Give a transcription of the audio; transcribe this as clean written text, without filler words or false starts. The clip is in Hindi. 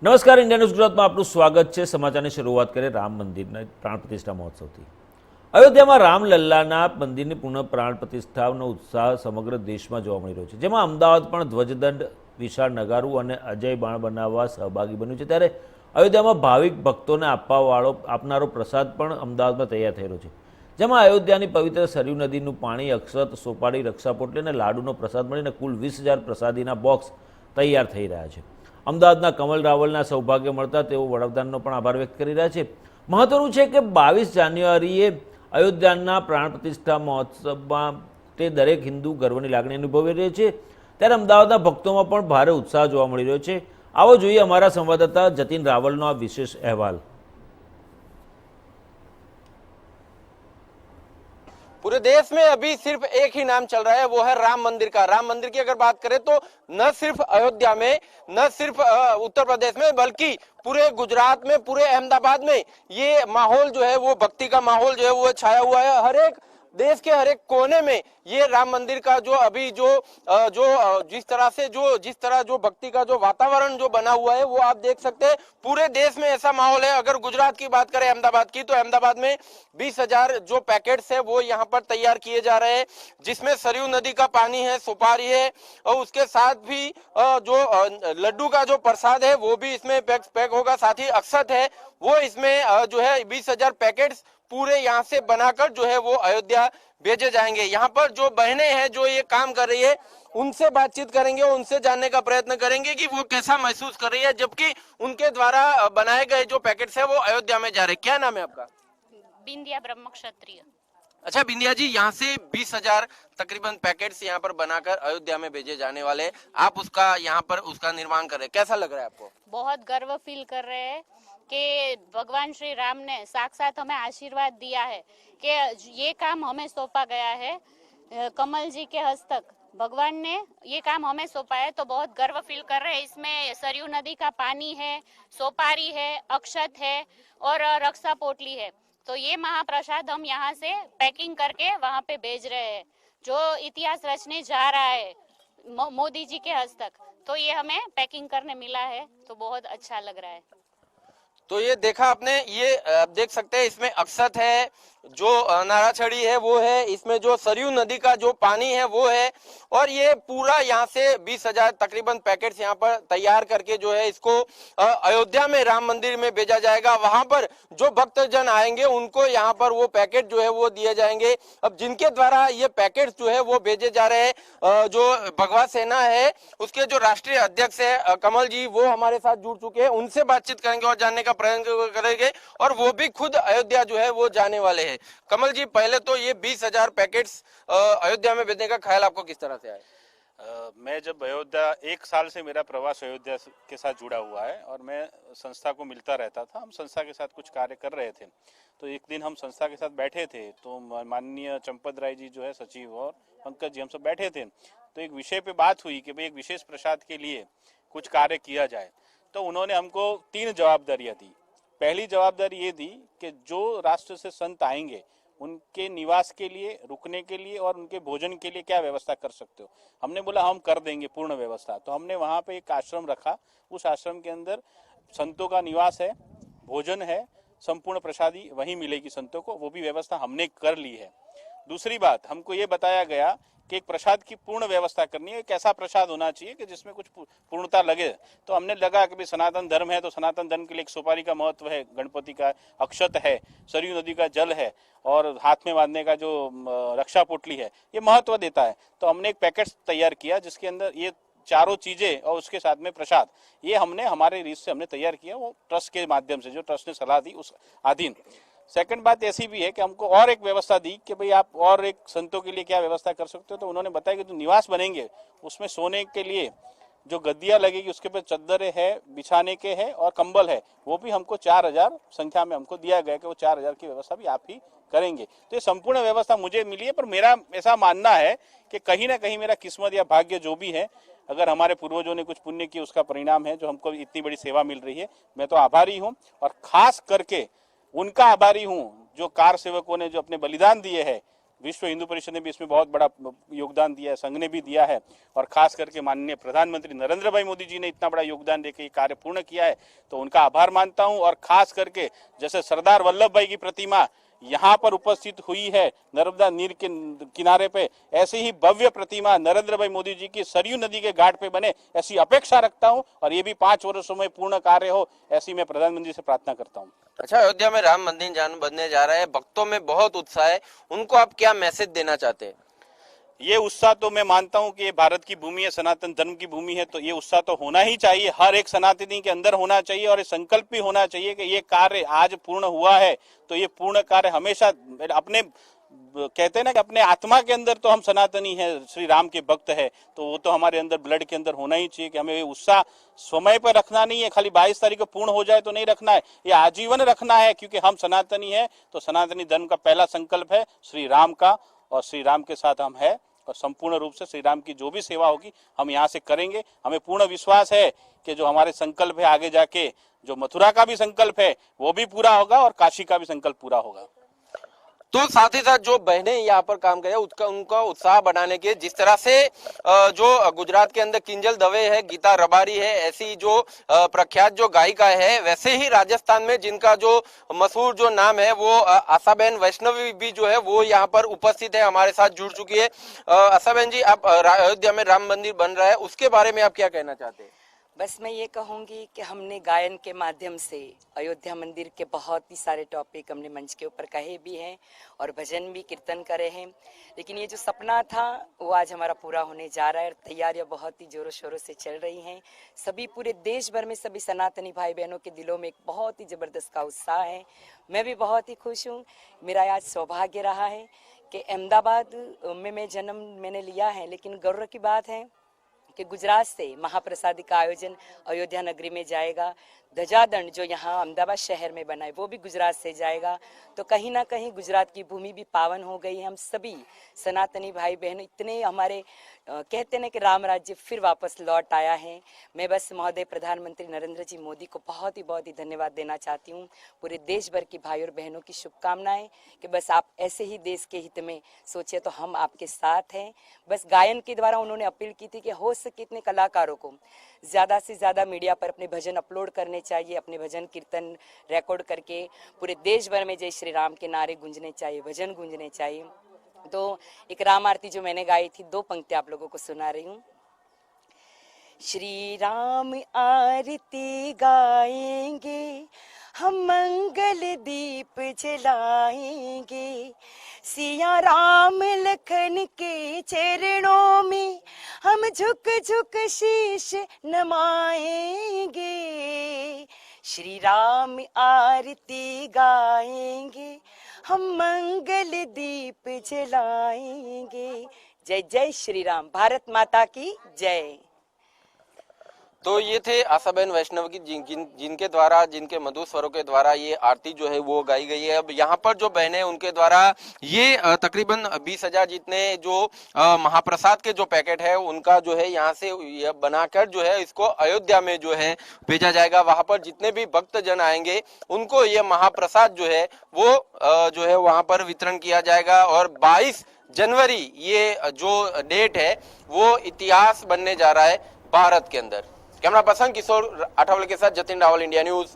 નમસ્કાર, ઇન્ડિયા ન્યૂઝ ગુજરાતમાં આપનું સ્વાગત છે। સમાચારની શરૂઆત કરીએ રામ મંદિરના પ્રાણ પ્રતિષ્ઠા મહોત્સવથી। અયોધ્યામાં રામલલ્લાના મંદિરની પુનઃ પ્રાણ પ્રતિષ્ઠાનો ઉત્સાહ સમગ્ર દેશમાં જોવા મળી રહ્યો છે, જેમાં અમદાવાદ પણ ધ્વજદંડ, વિશાળ નગારું અને અજય બાણ બનાવવા સહભાગી બન્યું છે। ત્યારે અયોધ્યામાં ભાવિક ભક્તોને આપનારો પ્રસાદ પણ અમદાવાદમાં તૈયાર થઈ રહ્યો છે, જેમાં અયોધ્યાની પવિત્ર સરયુ નદીનું પાણી, અક્ષત, સોપારી, રક્ષાપોટલી અને લાડુનો પ્રસાદ મળીને કુલ 20,000 પ્રસાદીના બોક્સ તૈયાર થઈ રહ્યા છે। અમદાવાદના કમલ રાવલના સૌભાગ્ય મળતા તેઓ વડાપ્રધાનનો પણ આભાર વ્યક્ત કરી રહ્યા છે। મહત્વનું છે કે 22 જાન્યુઆરીએ અયોધ્યાના પ્રાણ પ્રતિષ્ઠા મહોત્સવમાં તે દરેક હિન્દુ ગર્વની લાગણી અનુભવી રહ્યો છે, ત્યારે અમદાવાદના ભક્તોમાં પણ ભારે ઉત્સાહ જોવા મળી રહ્યો છે। આવો જોઈએ અમારા સંવાદદાતા જતીન રાવલનો આ વિશેષ અહેવાલ। पूरे देश में अभी सिर्फ एक ही नाम चल रहा है, वो है राम मंदिर का। राम मंदिर की अगर बात करें तो न सिर्फ अयोध्या में, न सिर्फ उत्तर प्रदेश में, बल्कि पूरे गुजरात में, पूरे अहमदाबाद में ये माहौल जो है वो भक्ति का माहौल जो है वो छाया हुआ है। हर एक देश के हर एक कोने में ये राम मंदिर का जो अभी जिस तरह जो भक्ति का जो वातावरण जो बना हुआ है वो आप देख सकते हैं। पूरे देश में ऐसा माहौल है। अगर गुजरात की बात करें, अहमदाबाद की, तो अहमदाबाद में 20,000 जो पैकेट्स है वो यहाँ पर तैयार किए जा रहे हैं, जिसमें सरयू नदी का पानी है, सुपारी है, और उसके साथ भी जो लड्डू का जो प्रसाद है वो भी इसमें पैक होगा। साथ ही अक्षत है वो इसमें जो है 20,000 पैकेट्स पूरे यहाँ से बनाकर जो है वो अयोध्या भेजे जाएंगे। यहाँ पर जो बहनें हैं जो ये काम कर रही है उनसे बातचीत करेंगे, उनसे जानने का प्रयत्न करेंगे कि वो कैसा महसूस कर रही है, जबकि उनके द्वारा बनाए गए जो पैकेट्स है वो अयोध्या में जा रहे हैं। क्या नाम है आपका? बिंदिया ब्रह्म क्षत्रिय। अच्छा बिंदिया जी, यहाँ से 20,000 तकरीबन पैकेट्स यहाँ पर बनाकर अयोध्या में भेजे जाने वाले, आप उसका यहाँ पर उसका निर्माण कर रहे हैं, कैसा लग रहा है आपको? बहुत गर्व फील कर रहे हैं कि भगवान श्री राम ने साक्षात हमें आशीर्वाद दिया है कि ये काम हमें सौंपा गया है। कमल जी के हस्तक भगवान ने ये काम हमें सौंपा है, तो बहुत गर्व फील कर रहे हैं। इसमें सरयू नदी का पानी है, सोपारी है, अक्षत है और रक्षा पोटली है। तो ये महाप्रसाद हम यहाँ से पैकिंग करके वहाँ पे भेज रहे हैं, जो इतिहास रचने जा रहा है मोदी जी के हस्तक। तो ये हमें पैकिंग करने मिला है, तो बहुत अच्छा लग रहा है। तो ये देखा आपने, ये देख सकते हैं इसमें अक्षत है, जो नाराछड़ी है वो है, इसमें जो सरयू नदी का जो पानी है वो है, और ये पूरा यहाँ से 20,000 तकरीबन पैकेट्स यहाँ पर तैयार करके जो है इसको अयोध्या में राम मंदिर में भेजा जाएगा। वहां पर जो भक्तजन आएंगे उनको यहाँ पर वो पैकेट जो है वो दिए जाएंगे। अब जिनके द्वारा ये पैकेट्स जो है वो भेजे जा रहे हैं, जो भगवा सेना है उसके जो राष्ट्रीय अध्यक्ष है कमल जी, वो हमारे साथ जुड़ चुके हैं, उनसे बातचीत करेंगे और जानने का प्रयत्न करेंगे, और वो भी खुद अयोध्या जो है वो जाने वाले हैं। कमल जी, पहले तो ये 20,000 पैकेट्स अयोध्या में भेजने का ख्याल आपको किस तरह से आया? मैं जब अयोध्या, 1 साल से मेरा प्रवास अयोध्या के साथ जुड़ा हुआ है और मैं संस्था को मिलता रहता था। हम संस्था के साथ कुछ कार्य कर रहे थे, तो एक दिन हम संस्था के साथ बैठे थे, तो माननीय चंपत राय जी जो है सचिव और पंकज जी, हम सब बैठे थे, तो एक विषय पे बात हुई कि भाई एक विशेष प्रसाद के लिए कुछ कार्य किया जाए। तो उन्होंने हमको 3 जवाबदारियां दी। पहली जवाबदारी ये दी कि जो राष्ट्र से संत आएंगे उनके निवास के लिए, रुकने के लिए और उनके भोजन के लिए क्या व्यवस्था कर सकते हो। हमने बोला हम कर देंगे पूर्ण व्यवस्था। तो हमने वहाँ पे एक आश्रम रखा, उस आश्रम के अंदर संतों का निवास है, भोजन है, संपूर्ण प्रसादी वहीं मिलेगी संतों को, वो भी व्यवस्था हमने कर ली है। दूसरी बात, हमको ये बताया गया कि एक प्रसाद की पूर्ण व्यवस्था करनी है। एक ऐसा प्रसाद होना चाहिए कि जिसमें कुछ पूर्णता लगे। तो हमने लगा कि भाई सनातन धर्म है, तो सनातन धर्म के लिए एक सुपारी का महत्व है, गणपति का अक्षत है, सरयू नदी का जल है, और हाथ में बांधने का जो रक्षा पोटली है, ये महत्व देता है। तो हमने एक पैकेट तैयार किया जिसके अंदर ये चारों चीजें और उसके साथ में प्रसाद, ये हमने हमारे रीच से हमने तैयार किया, वो ट्रस्ट के माध्यम से, जो ट्रस्ट ने सलाह दी उस अधीन। सेकंड बात ऐसी भी है कि हमको और एक व्यवस्था दी कि भाई आप और एक संतों के लिए क्या व्यवस्था कर सकते हो। तो उन्होंने बताया कि जो निवास बनेंगे उसमें सोने के लिए जो गद्दियां लगेगी, उसके पे चद्दरें है, बिछाने के है और कंबल है, वो भी हमको 4,000 संख्या में हमको दिया गया कि वो 4,000 की व्यवस्था भी आप ही करेंगे। तो ये संपूर्ण व्यवस्था मुझे मिली है, पर मेरा ऐसा मानना है कि कहीं ना कहीं मेरा किस्मत या भाग्य जो भी है, अगर हमारे पूर्वजों ने कुछ पुण्य किया उसका परिणाम है जो हमको इतनी बड़ी सेवा मिल रही है। मैं तो आभारी हूँ, और खास करके उनका आभारी हूँ जो कार सेवकों ने जो अपने बलिदान दिए हैं, विश्व हिंदू परिषद ने भी इसमें बहुत बड़ा योगदान दिया है, संघ ने भी दिया है, और खास करके माननीय प्रधानमंत्री नरेंद्र भाई मोदी जी ने इतना बड़ा योगदान देकर ये कार्य पूर्ण किया है, तो उनका आभार मानता हूं। और खास करके जैसे सरदार वल्लभ भाई की प्रतिमा यहाँ पर उपस्थित हुई है नर्मदा नीर के किनारे पे, ऐसे ही भव्य प्रतिमा नरेंद्र भाई मोदी जी की सरयू नदी के घाट पे बने, ऐसी अपेक्षा रखता हूं, और ये भी 5 वर्षों में पूर्ण कार्य हो, ऐसी मैं प्रधानमंत्री से प्रार्थना करता हूं। अच्छा, अयोध्या में राम मंदिर बनने जा रहा है, भक्तों में बहुत उत्साह है, उनको आप क्या मैसेज देना चाहते हैं? ये उत्साह तो मैं मानता हूं कि ये भारत की भूमि है, सनातन धर्म की भूमि है, तो ये उत्साह तो होना ही चाहिए, हर एक सनातनी के अंदर होना चाहिए, और ये संकल्प भी होना चाहिए कि ये कार्य आज पूर्ण हुआ है तो ये पूर्ण कार्य हमेशा अपने, कहते हैं ना कि अपने आत्मा के अंदर तो हम सनातनी है, श्री राम के भक्त है, तो वो तो हमारे अंदर ब्लड के अंदर होना ही चाहिए कि हमें ये उत्साह समय पर रखना नहीं है, खाली 22 तारीख को पूर्ण हो जाए तो नहीं रखना है, ये आजीवन रखना है, क्योंकि हम सनातनी है। तो सनातनी धर्म का पहला संकल्प है श्री राम का, और श्री राम के साथ हम है, और संपूर्ण रूप से श्री राम की जो भी सेवा होगी हम यहाँ से करेंगे। हमें पूर्ण विश्वास है कि जो हमारे संकल्प है आगे जाके, जो मथुरा का भी संकल्प है वो भी पूरा होगा, और काशी का भी संकल्प पूरा होगा। तो साथ ही साथ जो बहनें यहाँ पर काम करें उनका उत्साह बढ़ाने के, जिस तरह से जो गुजरात के अंदर किंजल दवे है, गीता रबारी है, ऐसी जो प्रख्यात जो गायिका है, वैसे ही राजस्थान में जिनका जो मशहूर जो नाम है वो आशाबेन वैष्णवी भी जो है वो यहाँ पर उपस्थित है, हमारे साथ जुड़ चुकी है। आशाबेन जी, आप अयोध्या में राम मंदिर बन रहा है, उसके बारे में आप क्या कहना चाहते हैं? बस मैं ये कहूँगी कि हमने गायन के माध्यम से अयोध्या मंदिर के बहुत ही सारे टॉपिक हमने मंच के ऊपर कहे भी हैं और भजन भी कीर्तन करे हैं, लेकिन ये जो सपना था वो आज हमारा पूरा होने जा रहा है और तैयारियां बहुत ही जोरों शोरों से चल रही हैं। सभी पूरे देश भर में सभी सनातनी भाई बहनों के दिलों में एक बहुत ही ज़बरदस्त का उत्साह है। मैं भी बहुत ही खुश हूँ। मेरा आज सौभाग्य रहा है कि अहमदाबाद में मैं जन्म मैंने लिया है, लेकिन गौरव की बात है कि गुजरात से महाप्रसादी का आयोजन अयोध्या नगरी में जाएगा। ध्वजादंड जो यहाँ अहमदाबाद शहर में बना है वो भी गुजरात से जाएगा, तो कहीं ना कहीं गुजरात की भूमि भी पावन हो गई है। हम सभी सनातनी भाई बहन इतने हमारे कहते हैं कि राम राज्य फिर वापस लौट आया है। मैं बस महोदय प्रधानमंत्री नरेंद्र जी मोदी को बहुत ही धन्यवाद देना चाहती हूँ। पूरे देश भर की भाई और बहनों की शुभकामनाएं कि बस आप ऐसे ही देश के हित में सोचिए, तो हम आपके साथ हैं। बस गायन के द्वारा उन्होंने अपील की थी कि हो सके इतने कलाकारों को ज़्यादा से ज़्यादा मीडिया पर अपने भजन अपलोड करने चाहिए, अपने भजन कीर्तन रिकॉर्ड करके पूरे देश भर में जय श्री राम के नारे गूंजने चाहिए, भजन गूंजने चाहिए। तो एक राम आरती जो मैंने गाई थी, 2 पंक्ति आप लोगों को सुना रही हूँ। श्री राम आरती गाएंगे हम, मंगल दीप जलाएंगे, सिया राम लखन के चरणों में हम झुक झुक शीश नमाएंगे। श्री राम आरती गाएंगे हम, मंगल दीप जलाएंगे। जय जय श्री राम। भारत माता की जय। तो ये थे आशाबेन वैष्णव की जिनके द्वारा, जिनके मधुर स्वरों के द्वारा ये आरती जो है वो गाई गई है। अब यहाँ पर जो बहनें उनके द्वारा ये तकरीबन 20,000 जितने जो महाप्रसाद के जो पैकेट है उनका जो है यहाँ से बनाकर जो है इसको अयोध्या में जो है भेजा जाएगा। वहां पर जितने भी भक्त जन आएंगे उनको ये महाप्रसाद जो है वो जो है वहां पर वितरण किया जाएगा। और 22 जनवरी ये जो डेट है वो इतिहास बनने जा रहा है भारत के अंदर। कैमरा पर्सन किशोर आठवले के साथ जतिन रावल, इंडिया न्यूज।